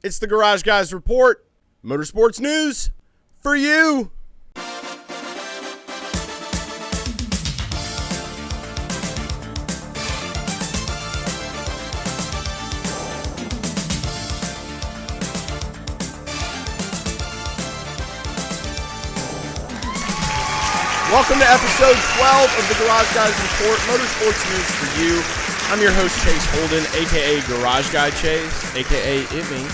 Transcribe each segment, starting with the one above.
It's the Garage Guys Report, motorsports news for you. Welcome to episode 12 of the Garage Guys Report, motorsports news for you. I'm your host, Chase Holden, a.k.a. Garage Guy Chase, a.k.a. It Me.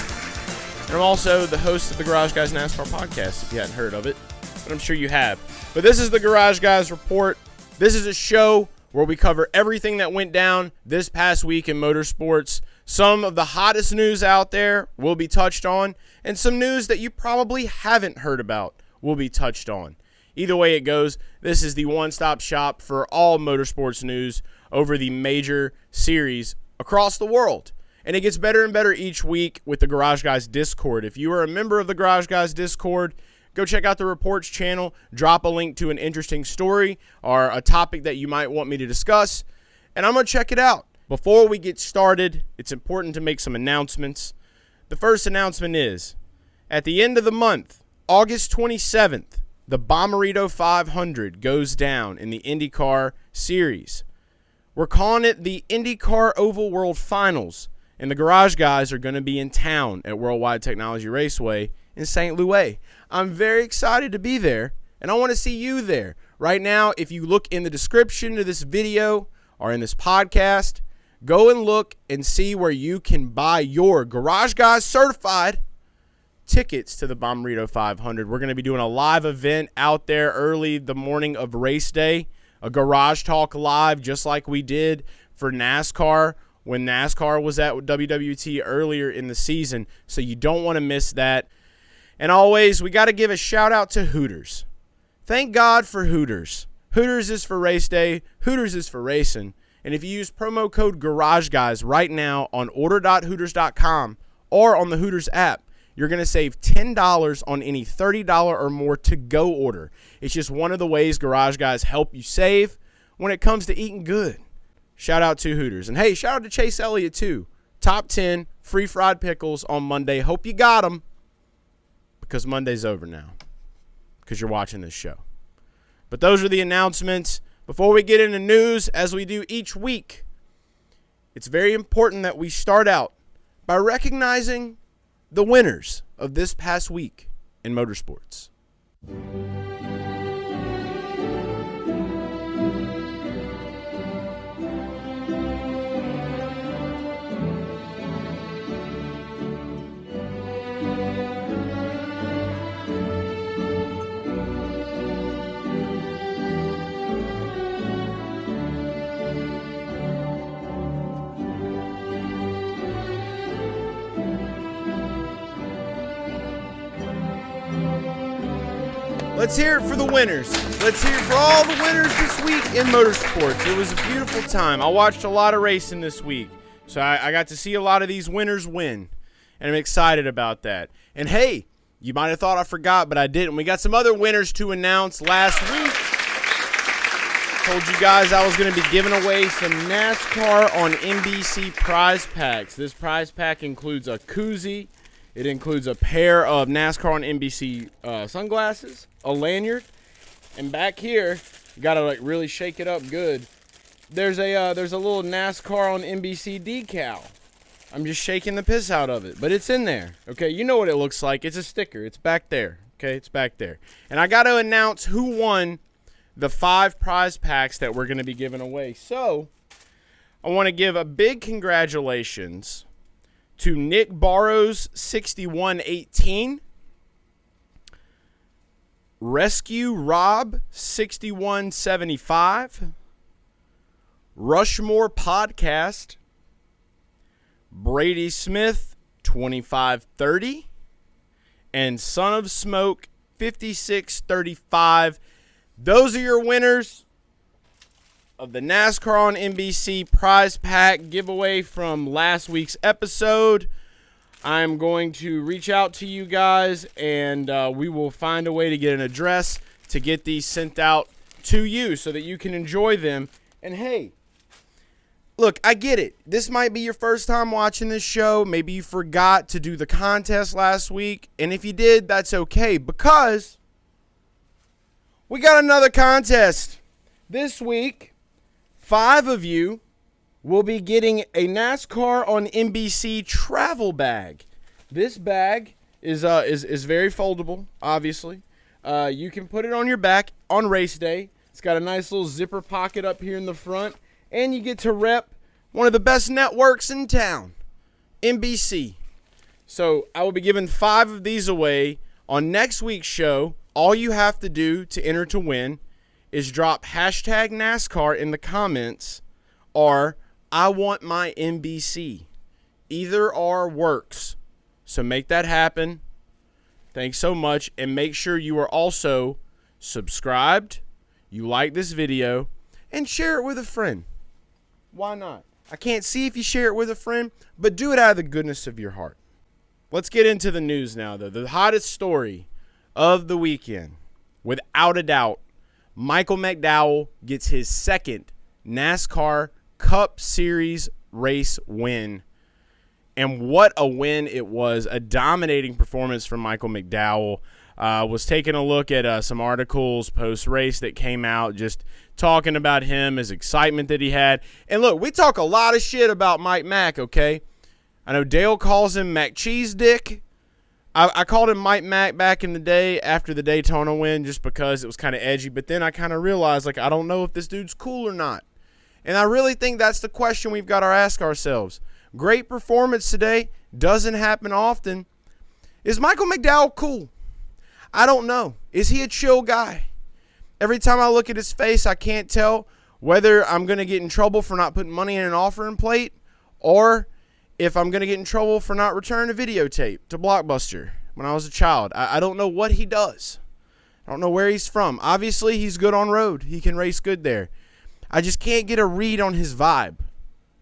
And I'm also the host of the Garage Guys NASCAR podcast, if you hadn't heard of it, but I'm sure you have. But this is the Garage Guys Report. This is a show where we cover everything that went down this past week in motorsports. Some of the hottest news out there will be touched on, and some news that you probably haven't heard about will be touched on. Either way it goes, this is the one-stop shop for all motorsports news over the major series across the world. And it gets better and better each week with the Garage Guys Discord. If you are a member of the Garage Guys Discord, go check out the Reports channel, drop a link to an interesting story or a topic that you might want me to discuss, and I'm going to check it out. Before we get started, it's important to make some announcements. The first announcement is, at the end of the month, August 27th, the Bommarito 500 goes down in the IndyCar Series. We're calling it the IndyCar Oval World Finals, and the Garage Guys are going to be in town at Worldwide Technology Raceway in St. Louis. I'm very excited to be there, and I want to see you there. Right now, if you look in the description of this video or in this podcast, go and look and see where you can buy your Garage Guys certified tickets to the Bommarito 500. We're going to be doing a live event out there early the morning of race day, a Garage Talk Live just like we did for NASCAR when NASCAR was at WWT earlier in the season, so you don't want to miss that. And always, we got to give a shout out to Hooters. Thank God for Hooters. Hooters is for race day. Hooters is for racing. And if you use promo code GarageGuys right now on order.hooters.com or on the Hooters app, you're going to save $10 on any $30 or more to-go order. It's just one of the ways Garage Guys help you save when it comes to eating good. Shout out to Hooters. And hey, shout out to Chase Elliott too. Top 10 free fried pickles on Monday. Hope you got them, because Monday's over now because you're watching this show. But those are the announcements. Before we get into news, as we do each week, it's very important that we start out by recognizing the winners of this past week in motorsports. Let's hear it for the winners. Let's hear it for all the winners this week in motorsports. It was a beautiful time. I watched a lot of racing this week, so I got to see a lot of these winners win, and I'm excited about that. And hey, you might have thought I forgot, but I didn't. We got some other winners to announce last week. Told you guys I was going to be giving away some NASCAR on NBC prize packs. This prize pack includes a koozie. It includes a pair of NASCAR on NBC sunglasses, a lanyard, and back here, you gotta like really shake it up good. There's a little NASCAR on NBC decal. I'm just shaking the piss out of it, but it's in there. Okay, you know what it looks like. It's a sticker. It's back there. Okay, it's back there. And I got to announce who won the 5 prize packs that we're going to be giving away. So I want to give a big congratulations to Nick Barrows 6118, Rescue Rob 6175, Rushmore Podcast, Brady Smith 2530, and Son of Smoke 5635. Those are your winners of the NASCAR on NBC prize pack giveaway from last week's episode. I'm going to reach out to you guys, and we will find a way to get an address to get these sent out to you so that you can enjoy them. And hey, look, I get it. This might be your first time watching this show. Maybe you forgot to do the contest last week. And if you did, that's okay, because we got another contest. This week, 5 of you will be getting a NASCAR on NBC travel bag. This bag is very foldable, obviously. You can put it on your back on race day. It's got a nice little zipper pocket up here in the front. And you get to rep one of the best networks in town, NBC. So I will be giving 5 of these away on next week's show. All you have to do to enter to win is drop hashtag NASCAR in the comments or I want my NBC. Either or works. So make that happen. Thanks so much. And make sure you are also subscribed, you like this video, and share it with a friend. Why not? I can't see if you share it with a friend, but do it out of the goodness of your heart. Let's get into the news now, though. The hottest story of the weekend, without a doubt, Michael McDowell gets his second NASCAR Cup Series race win. And what a win it was. A dominating performance from Michael McDowell. Was taking a look at some articles post-race that came out, just talking about him, his excitement that he had. And look, we talk a lot of shit about Mike Mack, okay? I know Dale calls him Mac Cheese Dick. I called him Mike Mack back in the day after the Daytona win just because it was kind of edgy. But then I kind of realized, like, I don't know if this dude's cool or not. And I really think that's the question we've got to ask ourselves. Great performance today. Doesn't happen often. Is Michael McDowell cool? I don't know. Is he a chill guy? Every time I look at his face, I can't tell whether I'm going to get in trouble for not putting money in an offering plate or if I'm going to get in trouble for not returning a videotape to Blockbuster when I was a child. I don't know what he does. I don't know where he's from. Obviously, he's good on road. He can race good there. I just can't get a read on his vibe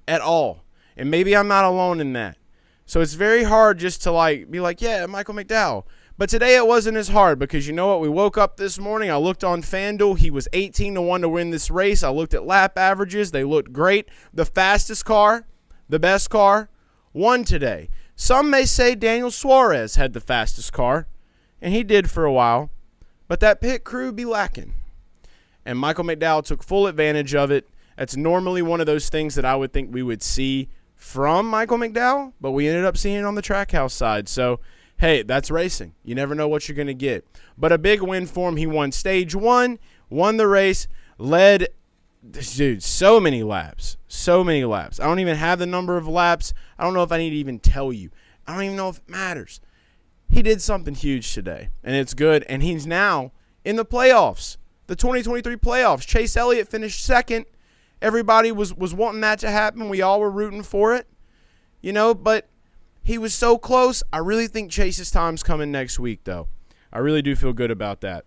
at all. And maybe I'm not alone in that. So it's very hard just to be like, yeah, Michael McDowell. But today it wasn't as hard because you know what? We woke up this morning. I looked on FanDuel. He was 18-1 to win this race. I looked at lap averages. They looked great. The fastest car, the best car, won today. Some may say Daniel Suarez had the fastest car, and he did for a while. But that pit crew be lacking. And Michael McDowell took full advantage of it. That's normally one of those things that I would think we would see from Michael McDowell, but we ended up seeing it on the Trackhouse side. So, hey, that's racing. You never know what you're going to get. But a big win for him. He won stage 1, won the race, led, dude, so many laps. So many laps. I don't even have the number of laps. I don't know if I need to even tell you. I don't even know if it matters. He did something huge today, and it's good. And he's now in the playoffs, the 2023 playoffs. Chase Elliott finished second. Everybody was wanting that to happen. We all were rooting for it, but he was so close. I really think Chase's time's coming next week, though. I really do feel good about that.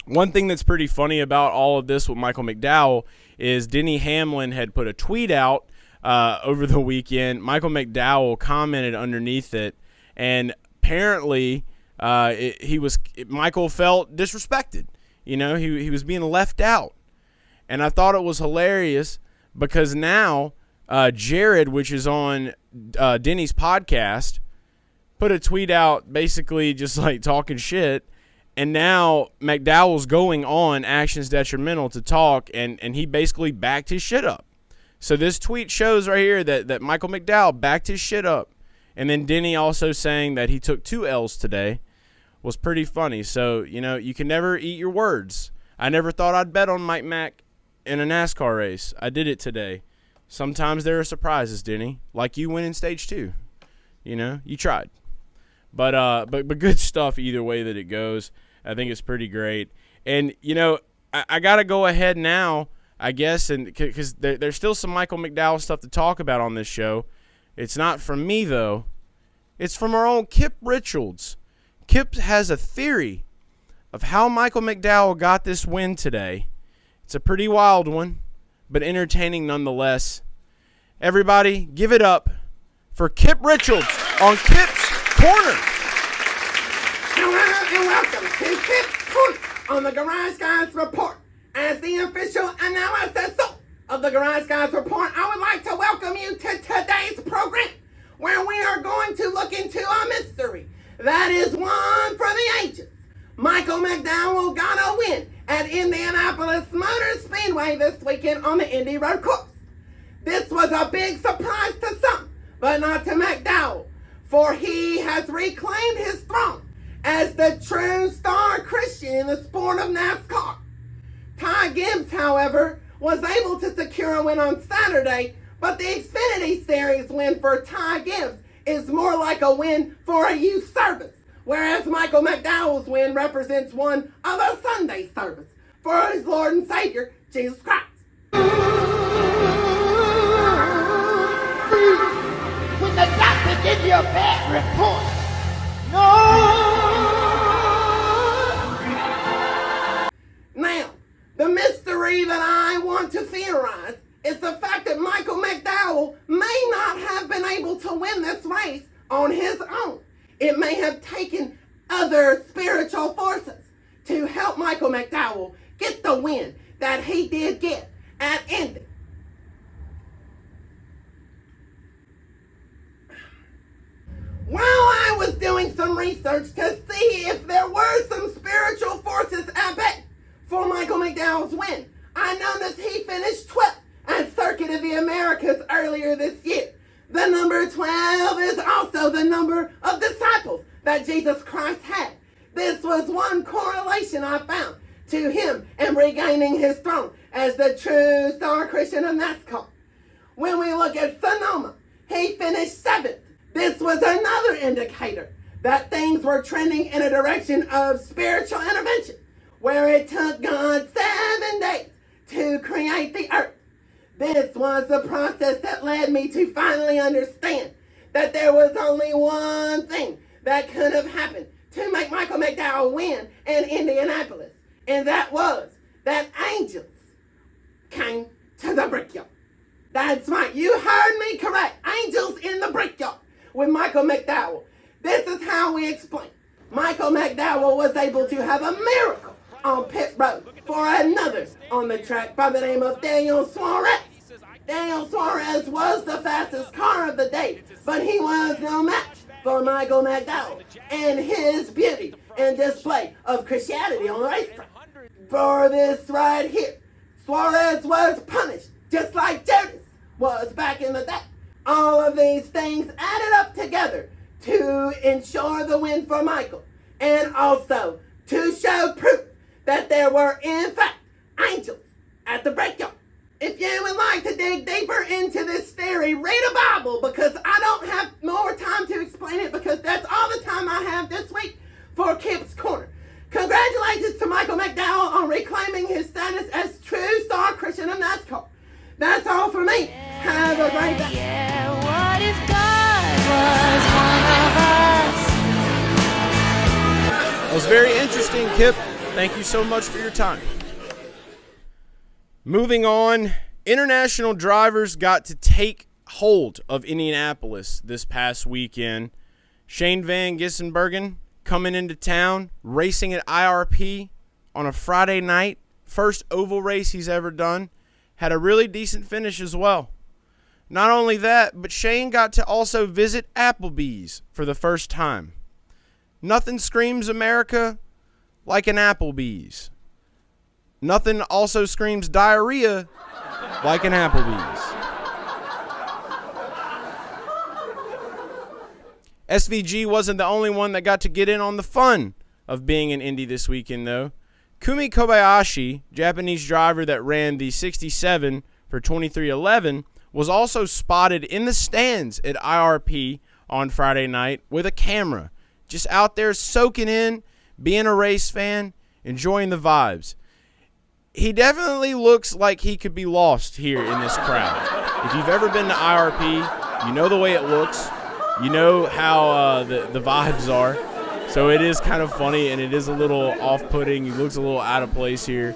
One thing that's pretty funny about all of this with Michael McDowell is Denny Hamlin had put a tweet out over the weekend. Michael McDowell commented underneath it, and apparently Michael felt disrespected. He was being left out. And I thought it was hilarious because now Jared, which is on Denny's podcast, put a tweet out basically just like talking shit. And now McDowell's going on Actions Detrimental to talk, and he basically backed his shit up. So this tweet shows right here that Michael McDowell backed his shit up. And then Denny also saying that he took 2 L's today was pretty funny. So, you can never eat your words. I never thought I'd bet on Mike Mack in a NASCAR race. I did it today. Sometimes there are surprises, Denny, like you winning stage 2. You tried. But good stuff either way that it goes. I think it's pretty great. And, I got to go ahead now, I guess, and because there's still some Michael McDowell stuff to talk about on this show. It's not from me, though. It's from our own Kip Richards. Kip has a theory of how Michael McDowell got this win today. It's a pretty wild one, but entertaining nonetheless. Everybody, give it up for Kip Richards on Kip's Corner. Hello and welcome to Kip's Corner on the Garage Guys Report. As the official announcer, so of the Garage Guys Report, I would like to welcome you to today's program, where we are going to look into a mystery that is one for the ages. Michael McDowell got a win at Indianapolis Motor Speedway this weekend on the Indy Road Course. This was a big surprise to some, but not to McDowell, for he has reclaimed his throne as the true star Christian in the sport of NASCAR. Ty Gibbs, however, was able to secure a win on Saturday, but the Xfinity Series win for Ty Gibbs is more like a win for a youth service, whereas Michael McDowell's win represents one of a Sunday service for his Lord and Savior, Jesus Christ. When the doctor gives you a bad report, no. Now, the mystery that I want to theorize is the fact that Michael McDowell may not have been able to win this race on his own. It may have taken other spiritual forces to help Michael McDowell get the win that he did get at Indy. While I was doing some research to see if there were some spiritual forces at play for Michael McDowell's win, I noticed he finished 12th at Circuit of the Americas earlier this year. The number 12 is also the number of disciples that Jesus Christ had. This was one correlation I found to him and regaining his throne as the true star Christian of NASCAR. When we look at Sonoma, he finished 7th. This was another indicator that things were trending in a direction of spiritual intervention, where it took God 7 days to create the earth. This was the process that led me to finally understand that there was only one thing that could have happened to make Michael McDowell win in Indianapolis, and that was that angels came to the brickyard. That's right, you heard me correct. Angels in the brickyard with Michael McDowell. This is how we explain. Michael McDowell was able to have a miracle on pit road for another on the track by the name of Daniel Suarez. Daniel Suarez was the fastest car of the day, but he was no match for Michael McDowell and his beauty and display of Christianity on the racetrack. For this right here, Suarez was punished just like Judas was back in the day. All of these things added up together to ensure the win for Michael, and also to show proof that there were, in fact, angels at the brickyard. If you would like to dig deeper into this theory, read a Bible, because I don't have more time to explain it, because that's all the time I have this week for Kip's Corner. Congratulations to Michael McDowell on reclaiming his status as true star Christian of NASCAR. That's all for me. Have a great day. Yeah, what if God was one of us? That was very interesting, Kip. Thank you so much for your time. Moving on, international drivers got to take hold of Indianapolis this past weekend. Shane Van Gissenbergen coming into town, racing at IRP on a Friday night. First oval race he's ever done. Had a really decent finish as well. Not only that, but Shane got to also visit Applebee's for the first time. Nothing screams America like an Applebee's. Nothing also screams diarrhea like an Applebee's. SVG wasn't the only one that got to get in on the fun of being in Indy this weekend, though. Kumi Kobayashi, Japanese driver that ran the 67 for 23:11, was also spotted in the stands at IRP on Friday night with a camera, just out there soaking in, being a race fan, enjoying the vibes. He definitely looks like he could be lost here in this crowd. If you've ever been to IRP, you know the way it looks. You know how the vibes are. So it is kind of funny, and it is a little off-putting. He looks a little out of place here,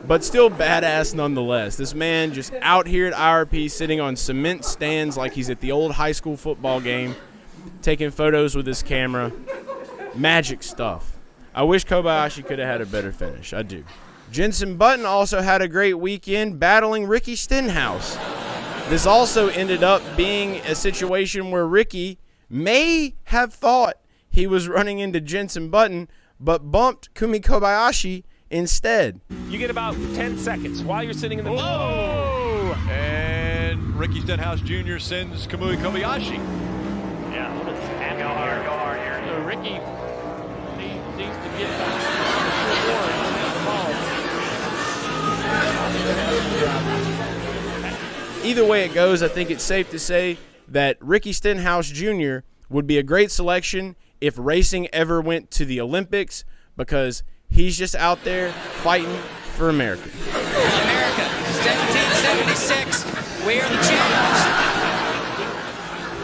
but still badass nonetheless. This man just out here at IRP sitting on cement stands like he's at the old high school football game, taking photos with his camera. Magic stuff. I wish Kobayashi could have had a better finish. I do. Jenson Button also had a great weekend battling Ricky Stenhouse. This also ended up being a situation where Ricky may have thought he was running into Jenson Button, but bumped Kumi Kobayashi instead. You get about 10 seconds while you're sitting in the... Oh! And Ricky Stenhouse Jr. sends Kumi Kobayashi. Yeah, what is happening here? Go hard here. So Ricky needs to get Either way it goes, I think it's safe to say that Ricky Stenhouse Jr. would be a great selection if racing ever went to the Olympics, because he's just out there fighting for America. America, 1776, we are the champions.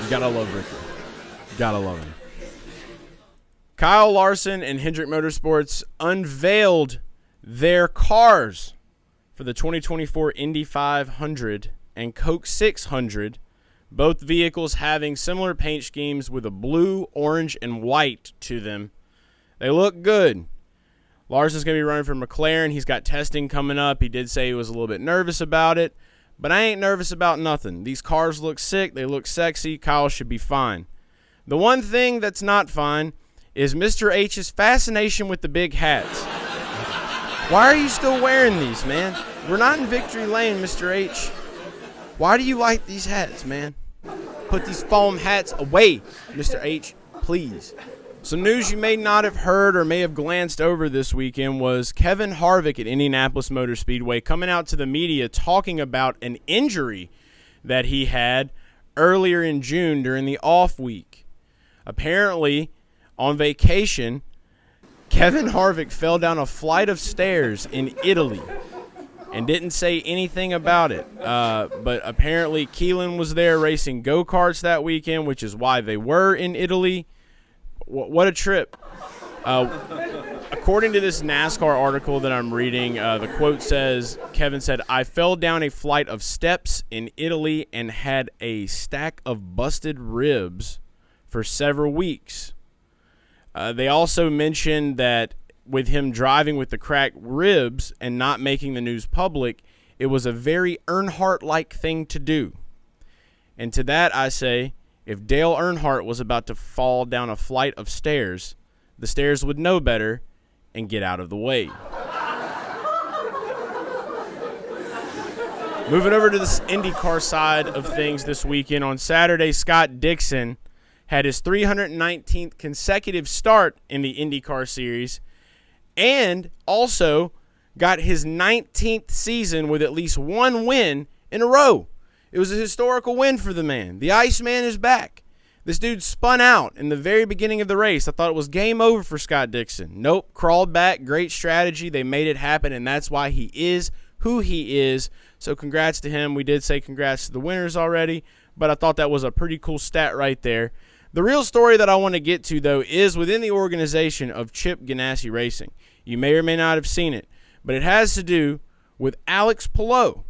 You gotta love Ricky. Gotta love him. Kyle Larson and Hendrick Motorsports unveiled their cars for the 2024 Indy 500 and Coke 600, both vehicles having similar paint schemes with a blue, orange, and white to them. They look good. Larson's going to be running for McLaren. He's got testing coming up. He did say he was a little bit nervous about it, but I ain't nervous about nothing. These cars look sick. They look sexy. Kyle should be fine. The one thing that's not fine is Mr. H's fascination with the big hats. Why are you still wearing these, man? We're not in victory lane, Mr. H. Why do you like these hats, man? Put these foam hats away, Mr. H, please. Some news you may not have heard or may have glanced over this weekend was Kevin Harvick at Indianapolis Motor Speedway coming out to the media talking about an injury that he had earlier in June during the off week. Apparently, on vacation, Kevin Harvick fell down a flight of stairs in Italy and didn't say anything about it. But apparently Keelan was there racing go-karts that weekend, which is why they were in Italy. What a trip. According to this NASCAR article that I'm reading, the quote says, Kevin said, "I fell down a flight of steps in Italy and had a stack of busted ribs for several weeks." They also mentioned that with him driving with the cracked ribs and not making the news public, it was a very Earnhardt-like thing to do. And to that I say, if Dale Earnhardt was about to fall down a flight of stairs, the stairs would know better and get out of the way. Moving over to the IndyCar side of things this weekend, on Saturday, Scott Dixon had his 319th consecutive start in the IndyCar Series and also got his 19th season with at least one win in a row. It was a historical win for the man. The Iceman is back. This dude spun out in the very beginning of the race. I thought it was game over for Scott Dixon. Nope, crawled back, great strategy. They made it happen, and that's why he is who he is. So congrats to him. We did say congrats to the winners already, but I thought that was a pretty cool stat right there. The real story that I want to get to, though, is within the organization of Chip Ganassi Racing. You may or may not have seen it, but it has to do with Alex Palou.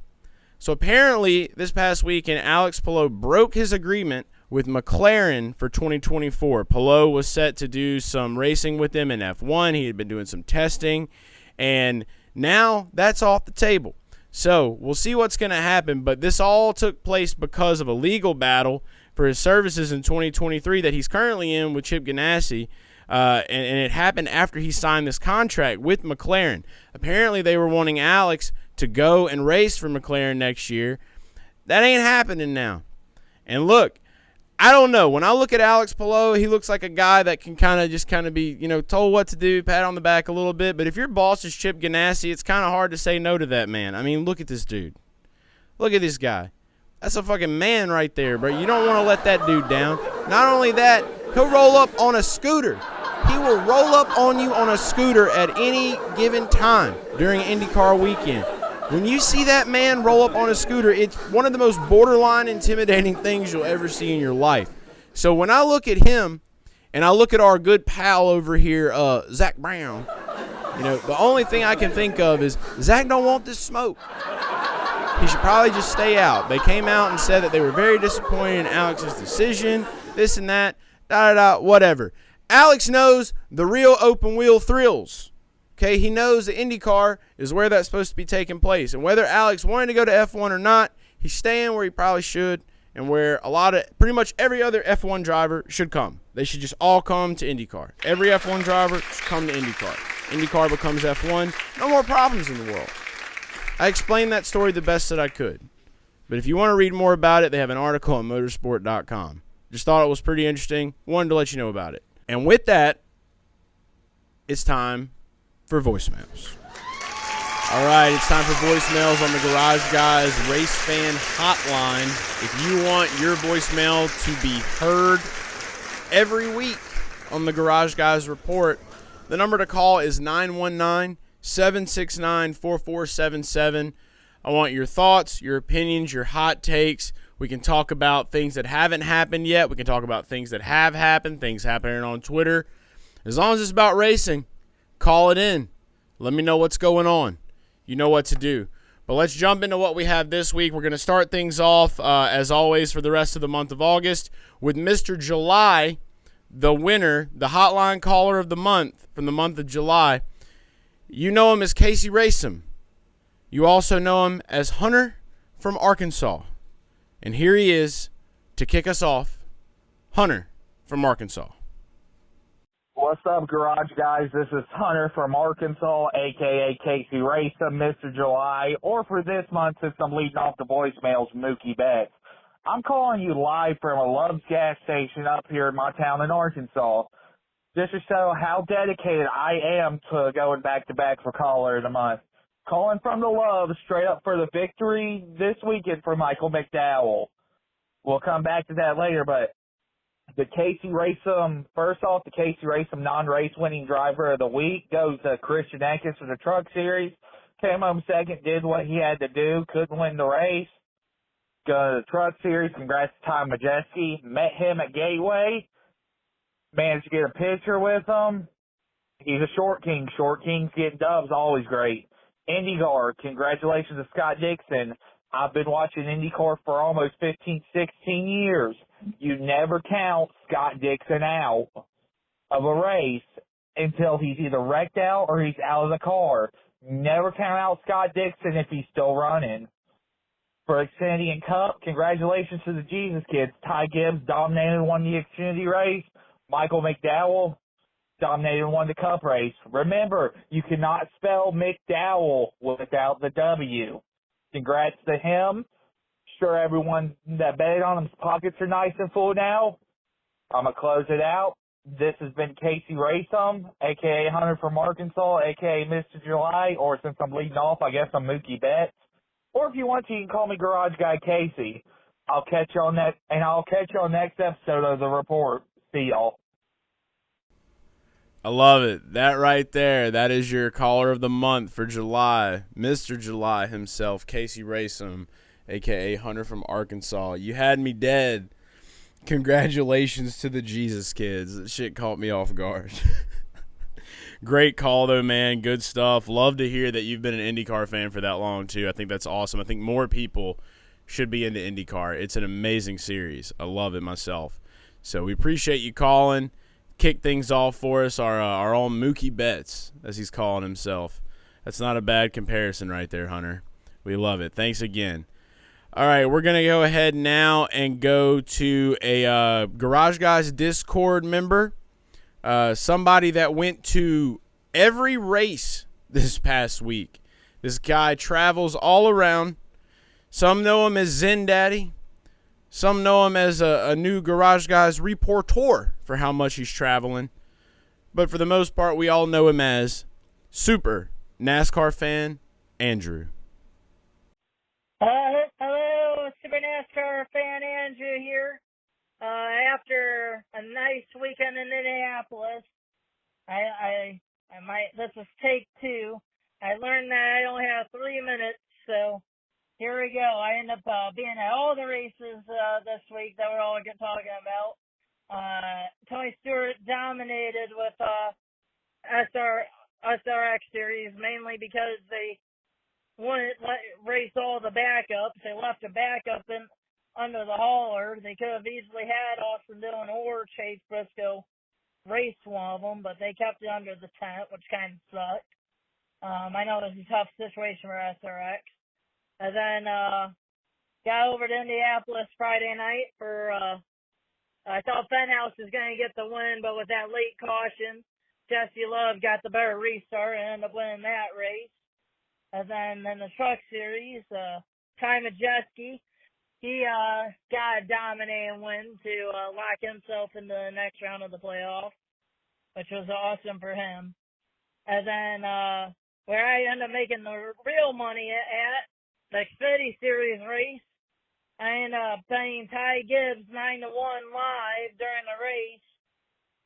So apparently, this past weekend, Alex Palou broke his agreement with McLaren for 2024. Palou was set to do some racing with them in F1. He had been doing some testing, and now that's off the table. So we'll see what's going to happen, but this all took place because of a legal battle for his services in 2023 that he's currently in with Chip Ganassi, and it happened after he signed this contract with McLaren. Apparently, they were wanting Alex to go and race for McLaren next year. That ain't happening now. And look, I don't know. When I look at Alex Palou, he looks like a guy that can kind of be, told what to do, pat on the back a little bit. But if your boss is Chip Ganassi, it's kind of hard to say no to that man. I mean, look at this dude. Look at this guy. That's a fucking man right there, bro. You don't want to let that dude down. Not only that, he'll roll up on a scooter. He will roll up on you on a scooter at any given time during IndyCar weekend. When you see that man roll up on a scooter, it's one of the most borderline intimidating things you'll ever see in your life. So when I look at him and I look at our good pal over here, Zach Brown, the only thing I can think of is Zach don't want this smoke. He should probably just stay out. They came out and said that they were very disappointed in Alex's decision, this and that, whatever. Alex knows the real open wheel thrills. Okay, he knows the IndyCar is where that's supposed to be taking place. And whether Alex wanted to go to F1 or not, he's staying where he probably should and where pretty much every other F1 driver should come. They should just all come to IndyCar. Every F1 driver should come to IndyCar. IndyCar becomes F1. No more problems in the world. I explained that story the best that I could. But if you want to read more about it, they have an article on motorsport.com. Just thought it was pretty interesting. Wanted to let you know about it. And with that, it's time for voicemails. All right, it's time for voicemails on the Garage Guys Race Fan Hotline. If you want your voicemail to be heard every week on the Garage Guys Report, the number to call is 919-769-4477. I want your thoughts, your opinions, your hot takes. We can talk about things that haven't happened yet. We can talk about things that have happened, things happening on Twitter. As long as it's about racing, call it in. Let me know what's going on. You know what to do. But let's jump into what we have this week. We're going to start things off, as always, for the rest of the month of August with Mr. July, the winner, the hotline caller of the month from the month of July. You know him as Casey Racem. You also know him as Hunter from Arkansas. And here he is to kick us off, Hunter from Arkansas. What's up, Garage Guys? This is Hunter from Arkansas, a.k.a. Casey Racem, Mr. July, or for this month, since I'm leading off the voicemails, Mookie Betts. I'm calling you live from a Love's gas station up here in my town in Arkansas, just to show how dedicated I am to going back-to-back for Caller of the Month. Calling from the Love, straight up for the victory this weekend for Michael McDowell. We'll come back to that later, but the Casey Racem, first off, the Casey Racem non-race winning driver of the week goes to Christian Eckes for the Truck Series. Came home second, did what he had to do, couldn't win the race. Go to the Truck Series, congrats to Ty Majeski. Met him at Gateway, managed to get a picture with him. He's a short king. Short kings getting dubs, always great. IndyCar, congratulations to Scott Dixon. I've been watching IndyCar for almost 15, 16 years. You never count Scott Dixon out of a race until he's either wrecked out or he's out of the car. Never count out Scott Dixon if he's still running. For Xfinity and Cup, congratulations to the Jesus Kids. Ty Gibbs dominated and won the Xfinity race. Michael McDowell dominated and won the Cup race. Remember, you cannot spell McDowell without the W. Congrats to him. Sure, everyone that betted on him's pockets are nice and full now. I'm going to close it out. This has been Casey Racem, a.k.a. Hunter from Arkansas, a.k.a. Mr. July, or since I'm leading off, I guess I'm Mookie Betts. Or if you want to, you can call me Garage Guy Casey. I'll catch you on that, and I'll catch you on next episode of The Report. See y'all. I love it. That right there, that is your caller of the month for July. Mr. July himself, Casey Racem, a.k.a. Hunter from Arkansas. You had me dead. Congratulations to the Jesus Kids. That shit caught me off guard. Great call, though, man. Good stuff. Love to hear that you've been an IndyCar fan for that long, too. I think that's awesome. I think more people should be into IndyCar. It's an amazing series. I love it myself. So we appreciate you calling. Kick things off for us, our own Mookie Betts, as he's calling himself. That's not a bad comparison right there, Hunter. We love it. Thanks again. All right, we're going to go ahead now and go to a Garage Guys Discord member, somebody that went to every race this past week. This guy travels all around. Some know him as Zen Daddy. Some know him as a new Garage Guys reporter for how much he's traveling. But for the most part, we all know him as Super NASCAR Fan Andrew. Hello, Super NASCAR Fan Andrew here. After a nice weekend in Indianapolis, this is take 2. I learned that I only have 3 minutes, so here we go. I end up being at all the races this week that we're all talking about. Tony Stewart dominated with SRX series, mainly because they wouldn't race all the backups. They left the backup under the hauler. They could have easily had Austin Dillon or Chase Briscoe race one of them, but they kept it under the tent, which kind of sucked. I know it was a tough situation for SRX. And then got over to Indianapolis Friday night for I thought Stenhouse was going to get the win, but with that late caution, Jesse Love got the better restart and ended up winning that race. And then in the Truck Series, Ty Majeski, he got a dominating win to lock himself in the next round of the playoffs, which was awesome for him. And then where I ended up making the real money at, the Xfinity Series race, I ended up paying Ty Gibbs 9-1 live during the race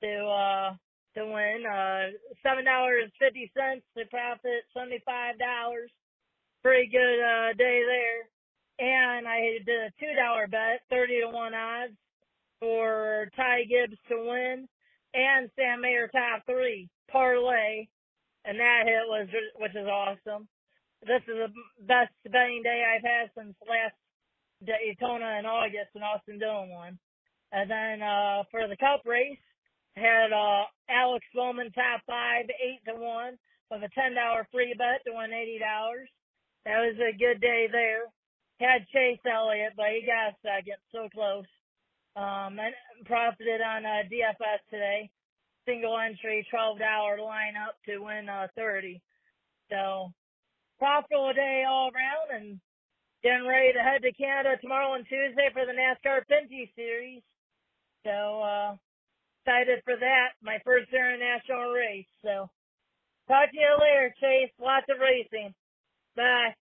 to win. $7.50 to profit $75. Pretty good day there. And I did a $2 bet, 30-1 odds for Ty Gibbs to win and Sam Mayer top 3 parlay, and that hit which is awesome. This is the best betting day I've had since last Daytona in August when Austin Dillon won. And then for the Cup race, I had Alex Bowman top 5, 8-1 with a $10 free bet to win $80. That was a good day there. Had Chase Elliott, but he got second, so close. And profited on DFS today. Single entry, $12 lineup to win 30. So, profitable day all around, and getting ready to head to Canada tomorrow and Tuesday for the NASCAR Pinty Series. So, excited for that. My first international race. So, talk to you later, Chase. Lots of racing. Bye.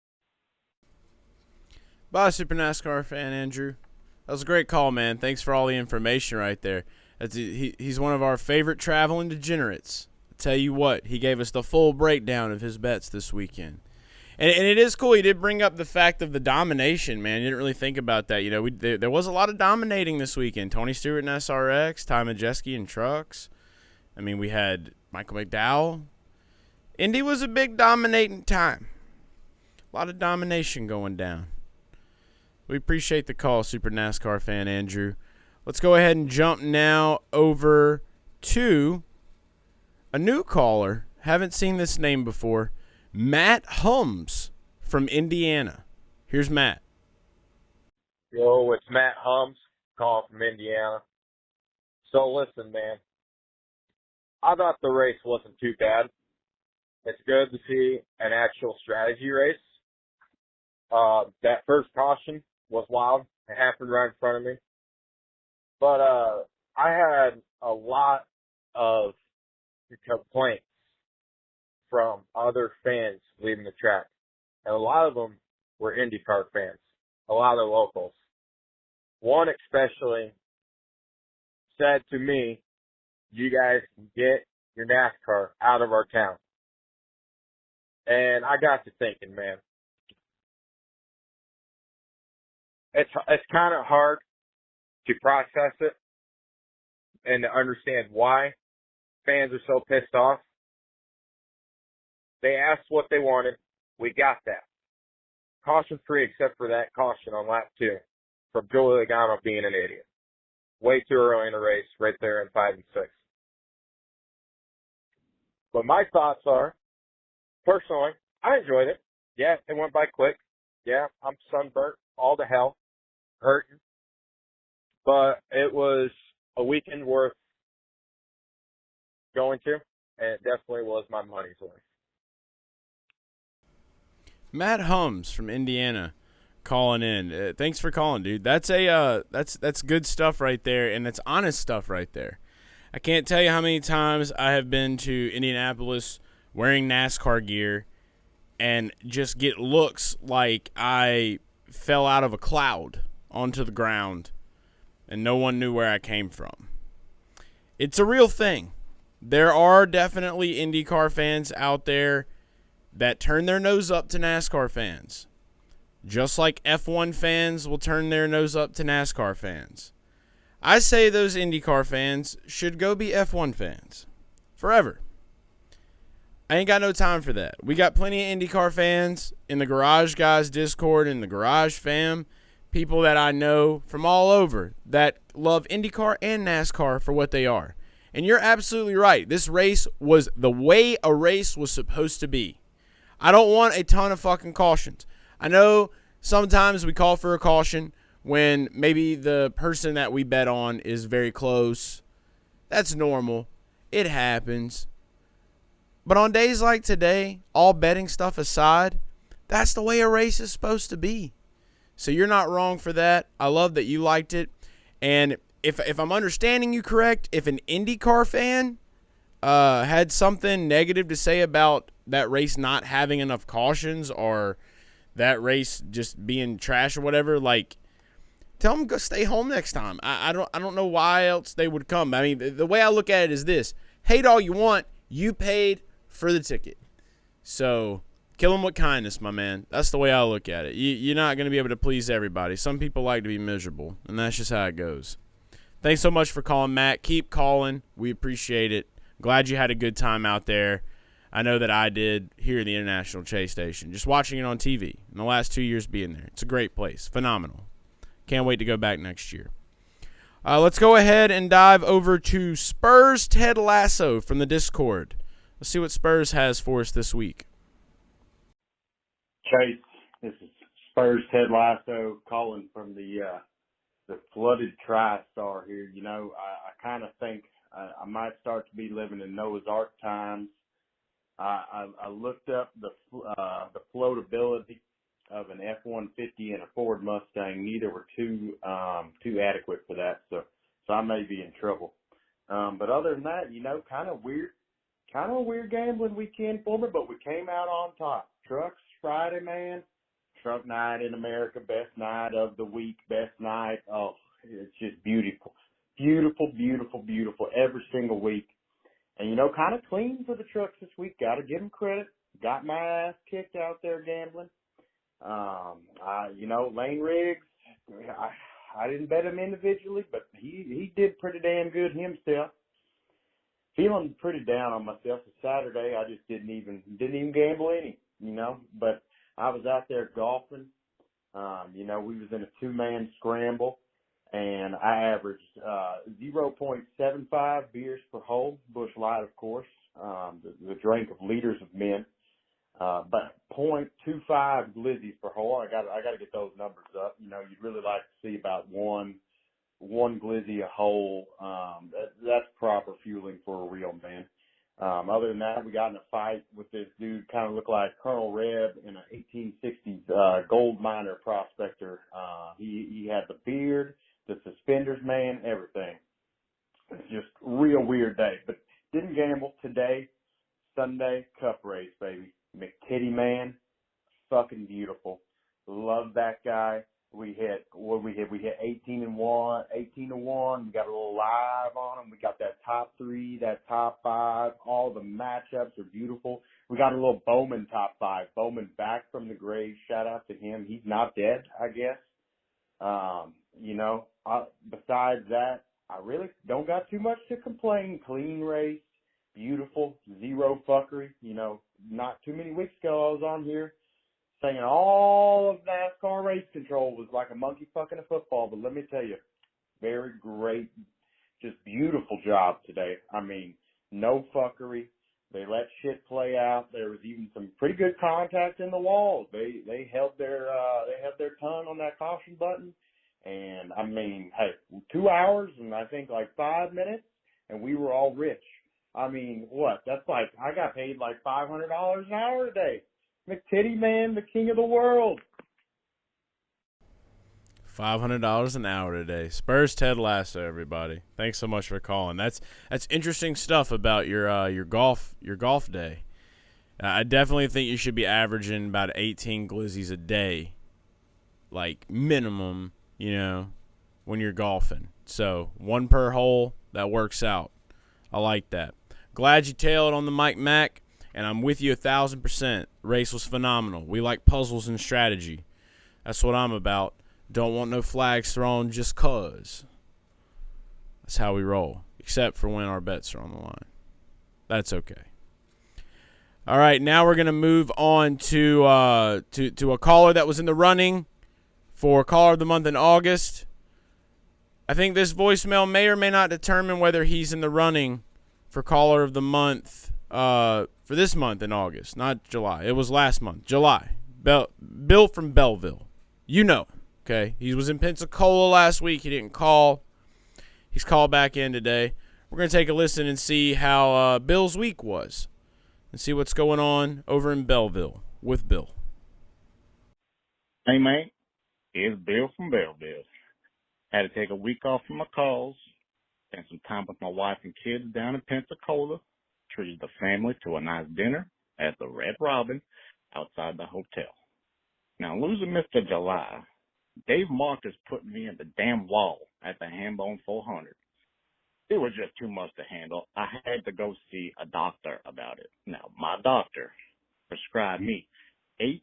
Bye, Super NASCAR fan Andrew. That was a great call, man. Thanks for all the information right there. He's one of our favorite traveling degenerates. I'll tell you what, he gave us the full breakdown of his bets this weekend. And it is cool. He did bring up the fact of the domination, man. You didn't really think about that. You know, there was a lot of dominating this weekend. Tony Stewart in SRX, Ty Majeski in trucks. I mean, we had Michael McDowell. Indy was a big dominating time. A lot of domination going down. We appreciate the call, Super NASCAR fan Andrew. Let's go ahead and jump now over to a new caller. Haven't seen this name before. Matt Holmes from Indiana. Here's Matt. Yo, it's Matt Holmes calling from Indiana. So listen, man. I thought the race wasn't too bad. It's good to see an actual strategy race. That first caution was wild. It happened right in front of me. But I had a lot of complaints from other fans leaving the track. And a lot of them were IndyCar fans. A lot of locals. One especially said to me, you guys can get your NASCAR out of our town. And I got to thinking, man. It's kind of hard to process it and to understand why fans are so pissed off. They asked what they wanted. We got that. Caution free except for that caution on lap 2 from Joey Logano being an idiot. Way too early in the race, right there in 5 and 6. But my thoughts are, personally, I enjoyed it. Yeah, it went by quick. Yeah, I'm sunburnt, all to hell, hurting. But it was a weekend worth going to, and it definitely was my money's worth. Matt Holmes from Indiana calling in. Thanks for calling, dude. That's good stuff right there, and that's honest stuff right there. I can't tell you how many times I have been to Indianapolis wearing NASCAR gear and just get looks like I fell out of a cloud onto the ground and no one knew where I came from. It's a real thing. There are definitely IndyCar fans out there that turn their nose up to NASCAR fans. Just like F1 fans will turn their nose up to NASCAR fans. I say those IndyCar fans should go be F1 fans. Forever. I ain't got no time for that. We got plenty of IndyCar fans in the Garage Guys Discord and the Garage Fam. People that I know from all over that love IndyCar and NASCAR for what they are. And you're absolutely right. This race was the way a race was supposed to be. I don't want a ton of fucking cautions. I know sometimes we call for a caution when maybe the person that we bet on is very close. That's normal. It happens. But on days like today, all betting stuff aside, that's the way a race is supposed to be. So you're not wrong for that. I love that you liked it. And if I'm understanding you correct, if an IndyCar fan had something negative to say about that race not having enough cautions or that race just being trash or whatever, like, tell them to go stay home next time. I don't know why else they would come. I mean, the way I look at it is this. Hate all you want. You paid for the ticket. So kill them with kindness, my man. That's the way I look at it. You're not going to be able to please everybody. Some people like to be miserable, and that's just how it goes. Thanks so much for calling, Matt. Keep calling. We appreciate it. Glad you had a good time out there. I know that I did here at the International Chase Station, just watching it on TV in the last 2 years being there. It's a great place. Phenomenal. Can't wait to go back next year. Let's go ahead and dive over to Spurs Ted Lasso from the Discord. Let's see what Spurs has for us this week. Chase, this is Spurs Ted Lasso calling from the flooded TriStar here. You know, I kind of think I might start to be living in Noah's Ark times. I looked up the floatability of an F-150 and a Ford Mustang. Neither were too adequate for that, so I may be in trouble. But other than that, you know, kind of a weird gambling weekend for me, but we came out on top. Trucks Friday, man. Truck night in America, best night of the week, best night. Oh, it's just beautiful. Beautiful, beautiful, beautiful every single week. And, you know, kind of clean for the trucks this week. Got to give them credit. Got my ass kicked out there gambling. You know, Lane Riggs, I didn't bet him individually, but he did pretty damn good himself. Feeling pretty down on myself. So Saturday, I just didn't even gamble any, you know. But I was out there golfing. You know, we was in a 2-man scramble, and I averaged 0.75 beers per hole, Busch Light, of course, the drink of leaders of men. But 0.25 glizzies per hole. I got to get those numbers up. You know, you'd really like to see about one glizzy a hole. That's proper fueling for a real man. Other than that, we got in a fight with this dude, kind of looked like Colonel Reb in an 1860s gold miner prospector. He had the beard, the suspenders, man, everything. It's just a real weird day. But didn't gamble today. Sunday, Cup race, baby. McTitty man, fucking beautiful. Love that guy. We hit 18 to 1. We got a little live on him. We got that top 3, that top 5. All the matchups are beautiful. We got a little Bowman top 5. Bowman back from the grave. Shout out to him. He's not dead, I guess. You know, besides that, I really don't got too much to complain. Clean race, beautiful, zero fuckery. You know, not too many weeks ago I was on here saying all of NASCAR race control was like a monkey fucking a football, but let me tell you, very great, just beautiful job today. I mean, no fuckery. They let shit play out. There was even some pretty good contact in the walls. They held their tongue on that caution button, and I mean, hey, 2 hours and I think like 5 minutes, and we were all rich. I mean, what? That's like I got paid like $500 an hour today. McTitty man, the king of the world. $500 an hour today. Spurs Ted Lasso, everybody. Thanks so much for calling. That's interesting stuff about your golf day. I definitely think you should be averaging about 18 glizzies a day, like minimum, you know, when you're golfing. So 1 per hole, that works out. I like that. Glad you tailed on the Mike Mack. And I'm with you 1,000%. Race was phenomenal. We like puzzles and strategy. That's what I'm about. Don't want no flags thrown just cause. That's how we roll. Except for when our bets are on the line. That's okay. All right, now we're going to move on to a caller that was in the running for Caller of the Month in August. I think this voicemail may or may not determine whether he's in the running for Caller of the Month for this month in August, not July. It was last month, July. Bill from Belleville. You know, okay? He was in Pensacola last week. He didn't call. He's called back in today. We're going to take a listen and see how Bill's week was and see what's going on over in Belleville with Bill. Hey, man. It's Bill from Belleville. Had to take a week off from my calls, spent some time with my wife and kids down in Pensacola, treated the family to a nice dinner at the Red Robin outside the hotel. Now, losing Mr. July, Dave Marcus put me in the damn wall at the Hambone 400. It was just too much to handle. I had to go see a doctor about it. Now, my doctor prescribed me 8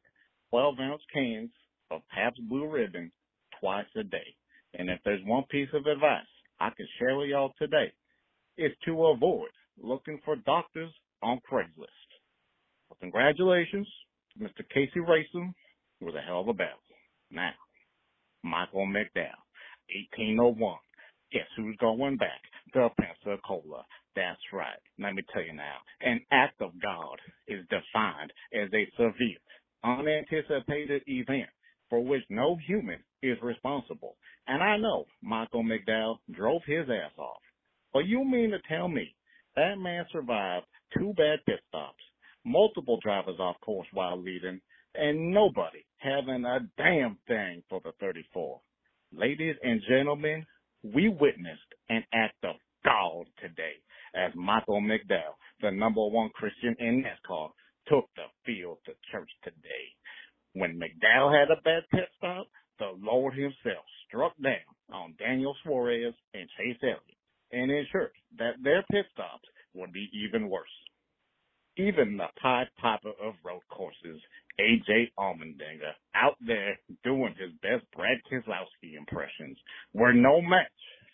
12-ounce cans of Pabst Blue Ribbon twice a day. And if there's one piece of advice I can share with y'all today, it's to avoid looking for doctors on Craigslist. Well, congratulations, Mr. Casey Racing. It was a hell of a battle. Now, Michael McDowell, 1801. Guess who's going back to Pensacola? That's right. Let me tell you now. An act of God is defined as a severe, unanticipated event for which no human is responsible. And I know Michael McDowell drove his ass off. But you mean to tell me that man survived 2 bad pit stops, multiple drivers off course while leading, and nobody having a damn thing for the 34? Ladies and gentlemen, we witnessed an act of God today as Michael McDowell, the #1 Christian in NASCAR, took the field to church today. When McDowell had a bad pit stop, the Lord himself struck down on Daniel Suarez and Chase Elliott and ensured that their pit stops would be even worse. Even the Pied Piper of road courses, A.J. Allmendinger, out there doing his best Brad Keselowski impressions, were no match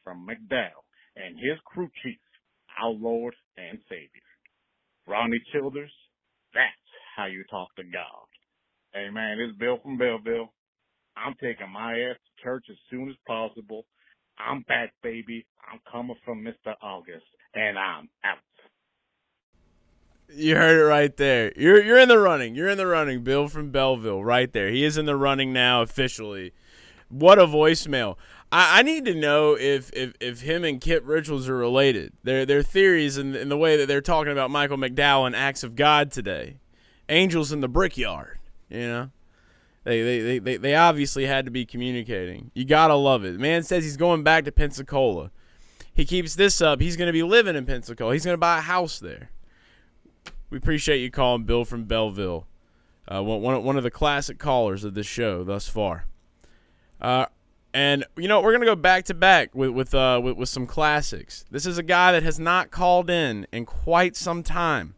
from McDowell and his crew chief, our Lord and Savior. Ronnie Childers, that's how you talk to God. Hey, man, it's Bill from Belleville. I'm taking my ass to church as soon as possible. I'm back, baby. I'm coming from Mr. August, and I'm out. You heard it right there. You're in the running. You're in the running, Bill from Belleville, right there. He is in the running now officially. What a voicemail. I need to know if him and Kip Richards are related. Their theories in the way that they're talking about Michael McDowell and acts of God today. Angels in the Brickyard, you know. They obviously had to be communicating. You gotta love it. Man says he's going back to Pensacola. He keeps this up, he's gonna be living in Pensacola. He's gonna buy a house there. We appreciate you calling Bill from Belleville. One of the classic callers of this show thus far. And you know, we're gonna go back to back with some classics. This is a guy that has not called in quite some time.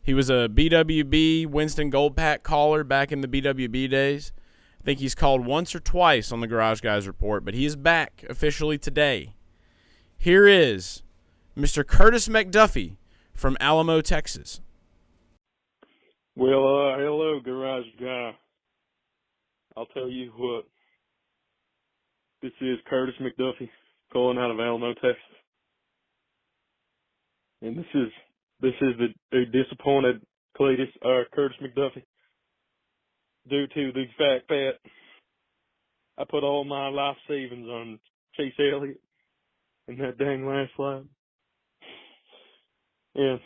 He was a BWB Winston Goldpack caller back in the BWB days. I think he's called once or twice on the Garage Guys Report, but he is back officially today. Here is Mr. Curtis McDuffie from Alamo, Texas. Well, hello, Garage Guy. I'll tell you what. This is Curtis McDuffie calling out of Alamo, Texas. And this is the disappointed Curtis McDuffie due to the fact that I put all my life savings on Chase Elliott in that dang last lap. And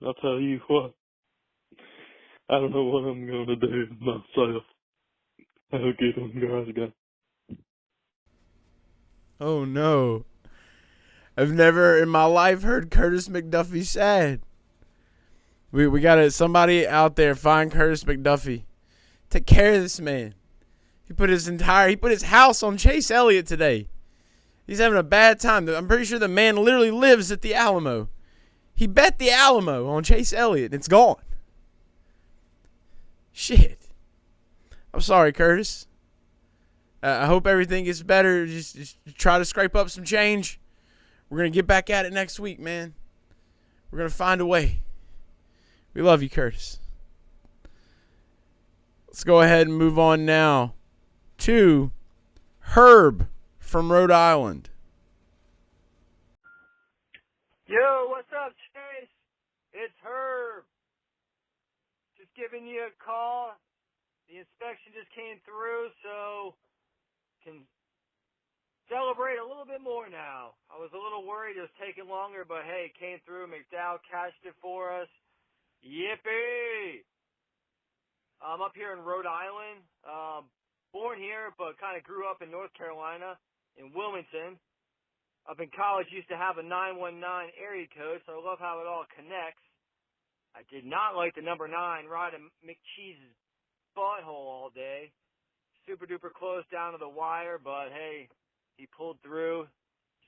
I'll tell you what, I don't know what I'm going to do with myself. Have a good one, Garage Guy. Oh, no. I've never in my life heard Curtis McDuffie sad. We got somebody out there find Curtis McDuffie. Take care of this man. He put his house on Chase Elliott today. He's having a bad time. I'm pretty sure the man literally lives at the Alamo. He bet the Alamo on Chase Elliott. It's gone. Shit. I'm sorry, Curtis. I hope everything gets better. Just try to scrape up some change. We're going to get back at it next week, man. We're going to find a way. We love you, Curtis. Let's go ahead and move on now to Herb from Rhode Island. Yo, what's up, Chase? It's Herb. Just giving you a call. The inspection just came through, so can celebrate a little bit more now. I was a little worried it was taking longer, but hey, it came through. McDowell cashed it for us. Yippee! I'm up here in Rhode Island. Born here, but kind of grew up in North Carolina, in Wilmington. Up in college, used to have a 919 area code, so I love how it all connects. I did not like the number 9 riding McCheese's butthole all day. Super duper close down to the wire, but hey, he pulled through.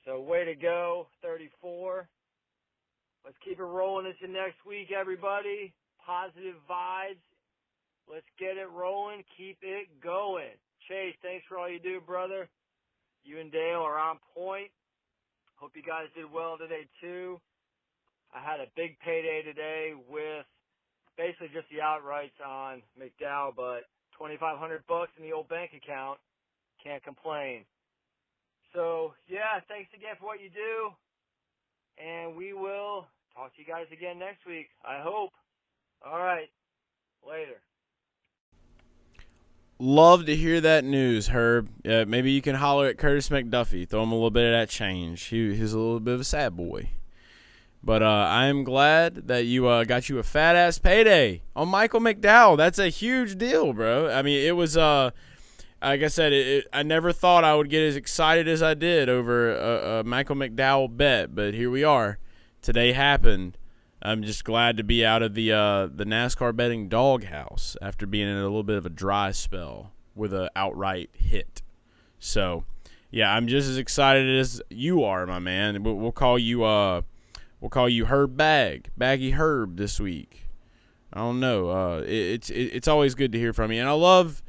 So way to go, 34. Let's keep it rolling into next week, everybody. Positive vibes. Let's get it rolling. Keep it going. Chase, thanks for all you do, brother. You and Dale are on point. Hope you guys did well today, too. I had a big payday today with basically just the outrights on McDowell, but $2,500 in the old bank account. Can't complain. So, yeah, thanks again for what you do. And we will talk to you guys again next week, I hope. All right. Later. Love to hear that news, Herb. Maybe you can holler at Curtis McDuffie. Throw him a little bit of that change. He's a little bit of a sad boy. But I am glad that you got you a fat-ass payday on Michael McDowell. That's a huge deal, bro. I mean, it was, like I said, I never thought I would get as excited as I did over a Michael McDowell bet. But here we are. Today happened. I'm just glad to be out of the NASCAR betting doghouse after being in a little bit of a dry spell with an outright hit. So, yeah, I'm just as excited as you are, my man. We'll call you Herb Baggy Herb this week. I don't know. It's always good to hear from you, and I love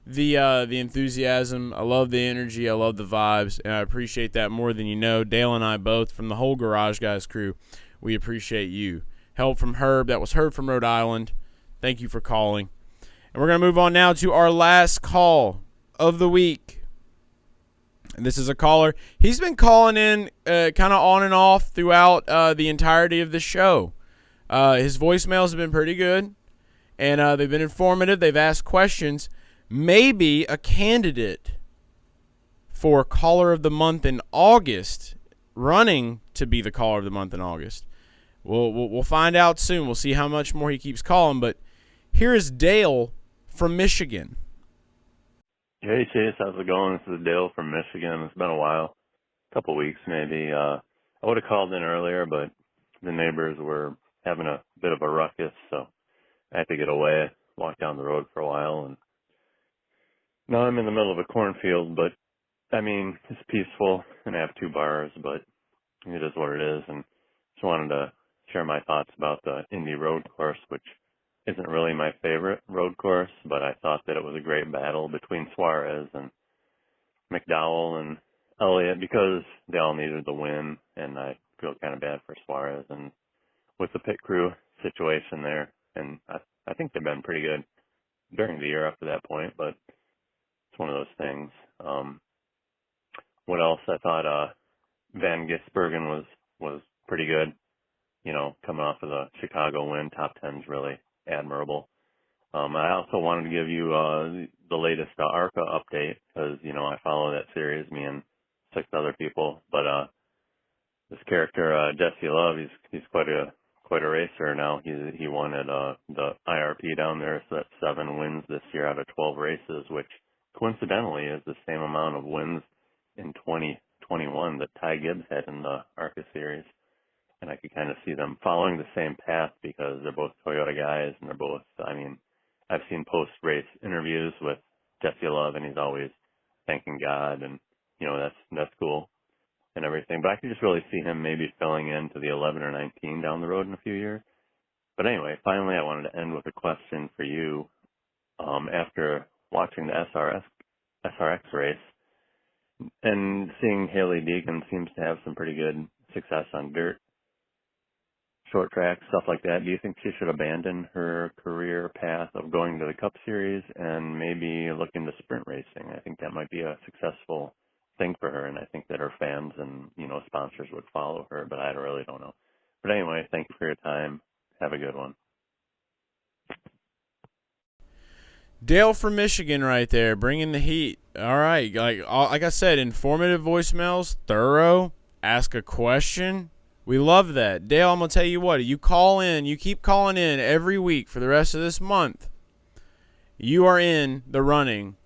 the enthusiasm. I love the energy. I love the vibes, and I appreciate that more than you know. Dale and I both, from the whole Garage Guys crew, we appreciate you. Help from Herb. That was Herb from Rhode Island. Thank you for calling. And we're going to move on now to our last call of the week. And this is a caller. He's been calling in kind of on and off throughout the entirety of the show. His voicemails have been pretty good, and they've been informative. They've asked questions. Maybe a candidate for Caller of the Month in August, running to be the Caller of the Month in August. We'll find out soon. We'll see how much more he keeps calling. But here is Dale from Michigan. Hey, Chase. How's it going? This is Dale from Michigan. It's been a while. A couple weeks, maybe. I would have called in earlier, but the neighbors were having a bit of a ruckus, so I had to get away, walk down the road for a while. And now I'm in the middle of a cornfield, but, I mean, it's peaceful, and I have 2 bars, but it is what it is. And just wanted to share my thoughts about the Indy Road Course, which isn't really my favorite road course, but I thought that it was a great battle between Suarez and McDowell and Elliott because they all needed the win, and I feel kind of bad for Suarez and with the pit crew situation there. And I think they've been pretty good during the year up to that point, but it's one of those things. What else? I thought Van Gisbergen was pretty good. You know, coming off of the Chicago win, top 10's really admirable. I also wanted to give you the latest ARCA update because, you know, I follow that series, me and 6 other people. But this character, Jesse Love, he's quite a racer now. He won at the IRP down there, so that's 7 wins this year out of 12 races, which coincidentally is the same amount of wins in 2021 that Ty Gibbs had in the ARCA series. And I could kind of see them following the same path because they're both Toyota guys, and they're both, I mean, I've seen post-race interviews with Jesse Love, and he's always thanking God, and, you know, that's cool and everything. But I could just really see him maybe filling into the 11 or 19 down the road in a few years. But anyway, finally, I wanted to end with a question for you. After watching the SRX race and seeing Haley Deegan seems to have some pretty good success on dirt, short track, stuff like that, do you think she should abandon her career path of going to the Cup Series and maybe look into sprint racing? I think that might be a successful thing for her, and I think that her fans and, you know, sponsors would follow her, but I really don't know. But anyway, thank you for your time. Dale from Michigan right there, bringing the heat. All right, like I said, informative voicemails, thorough, ask a question. We love that. Dale, I'm going to tell you what, you keep calling in every week for the rest of this month. You are in the running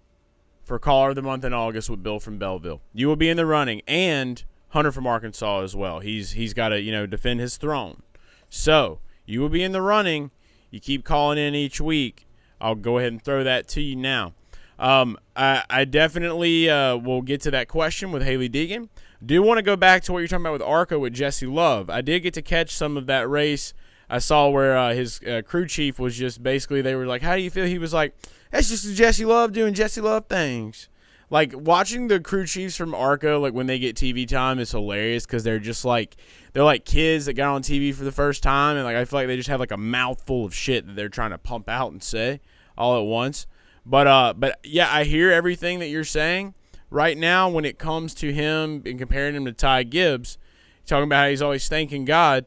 for Caller of the Month in August with Bill from Belleville. You will be in the running, and Hunter from Arkansas as well. He's got to, defend his throne. So, you will be in the running. You keep calling in each week. I'll go ahead and throw that to you now. I definitely will get to that question with Haley Deegan. Do want to go back to what you're talking about with ARCA with Jesse Love. I did get to catch some of that race. I saw where his crew chief was just basically, they were like, how do you feel? He was like, that's just Jesse Love doing Jesse Love things. Like, watching the crew chiefs from ARCA, like, when they get TV time is hilarious because they're just like, they're like kids that got on TV for the first time, and like I feel like they just have like a mouthful of shit that they're trying to pump out and say all at once. But yeah, I hear everything that you're saying right now when it comes to him and comparing him to Ty Gibbs, talking about how he's always thanking God.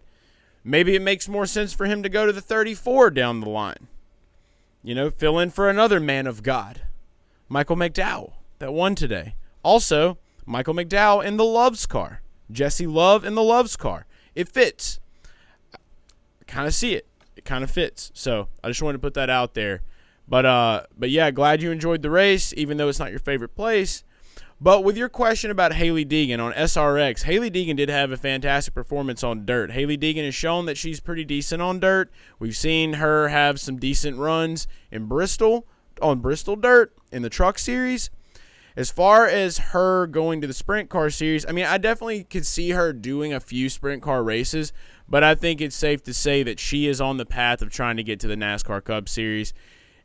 Maybe it makes more sense for him to go to the 34 down the line. Fill in for another man of God, Michael McDowell, that won today. Also, Michael McDowell in the Love's car. Jesse Love in the Love's car. It fits. I kind of see it. It kind of fits. So I just wanted to put that out there. But yeah, glad you enjoyed the race, even though it's not your favorite place. But with your question about Haley Deegan on SRX, Haley Deegan did have a fantastic performance on dirt. Haley Deegan has shown that she's pretty decent on dirt. We've seen her have some decent runs in Bristol, on Bristol dirt, in the Truck Series. As far as her going to the Sprint Car Series, I mean, I definitely could see her doing a few Sprint Car races, but I think it's safe to say that she is on the path of trying to get to the NASCAR Cup Series.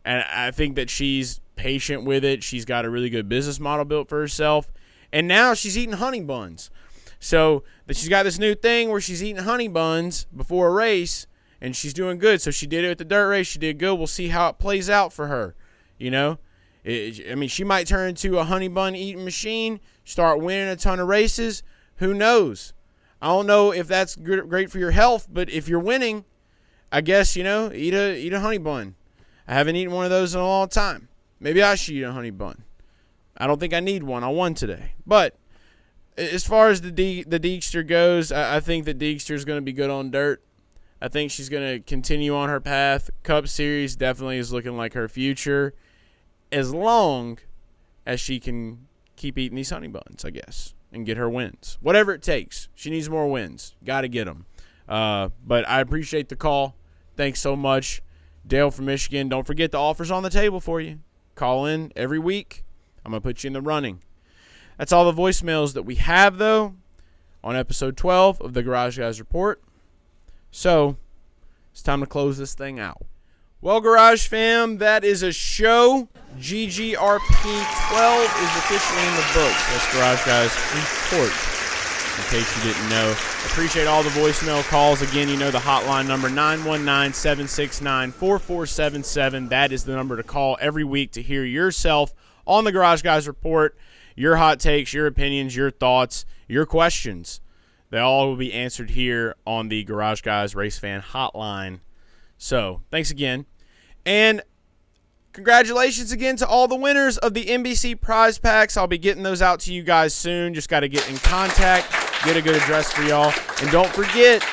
And I think that she's patient with it. She's got a really good business model built for herself. And now she's eating honey buns. So that she's got this new thing where she's eating honey buns before a race, and she's doing good. So she did it at the dirt race. She did good. We'll see how it plays out for her. She might turn into a honey bun eating machine, start winning a ton of races. Who knows? I don't know if that's great for your health, but if you're winning, I guess, eat a honey bun. I haven't eaten one of those in a long time. Maybe I should eat a honey bun. I don't think I need one. I won today. But as far as the Deekster goes, I think that Deekster is going to be good on dirt. I think she's going to continue on her path. Cup Series definitely is looking like her future, as long as she can keep eating these honey buns, I guess, and get her wins. Whatever it takes. She needs more wins. Got to get them. But I appreciate the call. Thanks so much. Dale from Michigan, don't forget the offer's on the table for you. Call in every week. I'm going to put you in the running. That's all the voicemails that we have, though, on episode 12 of the Garage Guys Report. So, it's time to close this thing out. Well, Garage Fam, that is a show. GGRP 12 is officially in the books. That's Garage Guys Report, in case you didn't know. Appreciate all the voicemail calls. Again, the hotline number, 919-769-4477. That is the number to call every week to hear yourself on the Garage Guys Report, your hot takes, your opinions, your thoughts, your questions. They all will be answered here on the Garage Guys Race Fan Hotline. So, thanks again. And congratulations again to all the winners of the NBC prize packs. I'll be getting those out to you guys soon. Just got to get in contact, get a good address for y'all. And don't forget,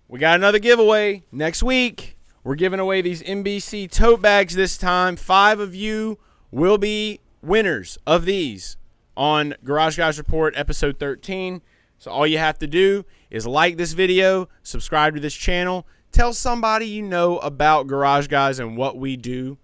we got another giveaway next week. We're giving away these NBC tote bags this time. 5 of you will be winners of these on Garage Guys Report episode 13. So all you have to do is like this video, subscribe to this channel, tell somebody you know about Garage Guys and what we do,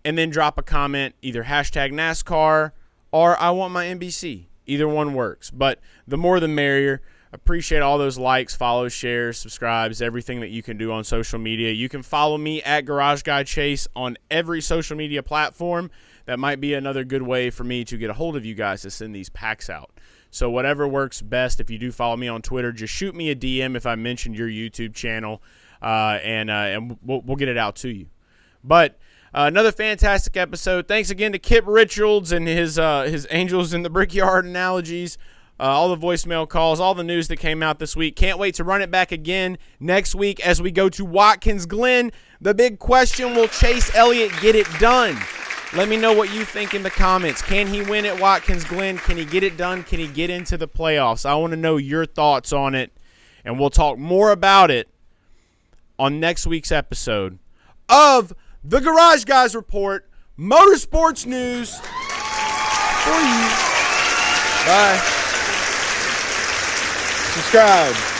and then drop a comment, either hashtag NASCAR or I want my NBC. Either one works, but the more the merrier. Appreciate all those likes, follows, shares, subscribes, everything that you can do on social media. You can follow me at Garage Guy Chase on every social media platform. That might be another good way for me to get a hold of you guys to send these packs out. So whatever works best. If you do follow me on Twitter, just shoot me a DM if I mentioned your YouTube channel, and we'll get it out to you. But another fantastic episode. Thanks again to Kip Richards and his Angels in the Brickyard analogies. all the voicemail calls, all the news that came out this week. Can't wait to run it back again next week as we go to Watkins Glen. The big question, will Chase Elliott get it done? Let me know what you think in the comments. Can he win at Watkins Glen? Can he get it done? Can he get into the playoffs? I want to know your thoughts on it, and we'll talk more about it on next week's episode of the Garage Guys Report, Motorsports News for you. Bye. Subscribe.